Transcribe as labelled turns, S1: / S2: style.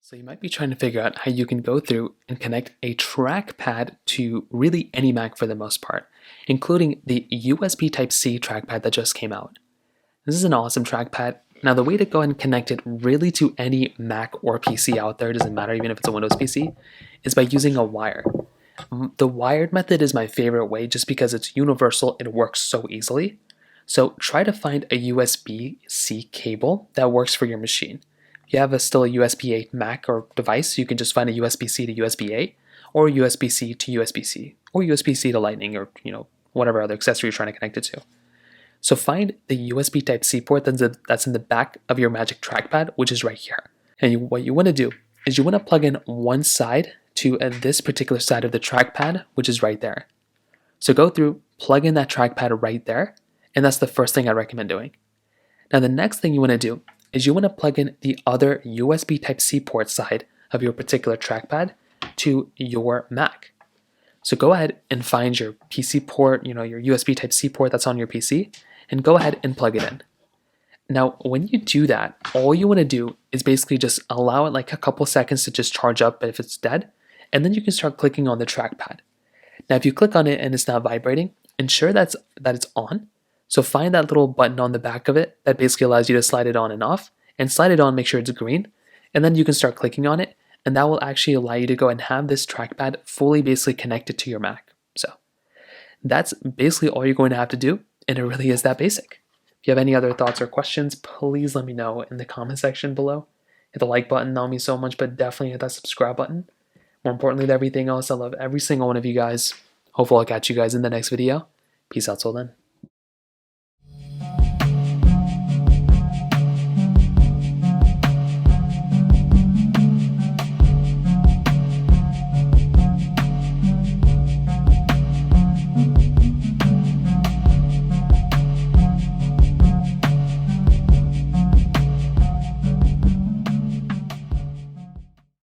S1: So you might be trying to figure out how you can go through and connect a trackpad to really any Mac for the most part, including the USB Type-C trackpad that just came out. This is an awesome trackpad. Now the way to go and connect it really to any Mac or PC out there, doesn't matter even if it's a Windows PC, is by using a wire. The wired method is my favorite way just because it's universal, it works so easily. So try to find a USB-C cable that works for your machine. If you have still a USB-A Mac or device, you can just find a USB-C to USB-A, or USB-C to USB-C, or USB-C to Lightning, or whatever other accessory you're trying to connect it to. So find the USB Type-C port that's in the back of your Magic Trackpad, which is right here. And what you want to do is you want to plug in one side to this particular side of the trackpad, which is right there. So go through, plug in that trackpad right there, and that's the first thing I recommend doing. Now the next thing you want to do is you want to plug in the other USB Type-C port side of your particular trackpad to your Mac. So go ahead and find your PC port, your USB Type-C port that's on your PC, and go ahead and plug it in. Now, when you do that, all you want to do is basically just allow it like a couple seconds to just charge up if it's dead, and then you can start clicking on the trackpad. Now, if you click on it and it's not vibrating, ensure that it's on. So find that little button on the back of it that basically allows you to slide it on and off, and slide it on, make sure it's green, and then you can start clicking on it, and that will actually allow you to go and have this trackpad fully basically connected to your Mac. So that's basically all you're going to have to do, and it really is that basic. If you have any other thoughts or questions, please let me know in the comment section below. Hit the like button, that'll mean so much, but definitely hit that subscribe button. More importantly than everything else, I love every single one of you guys. Hopefully I'll catch you guys in the next video. Peace out till then.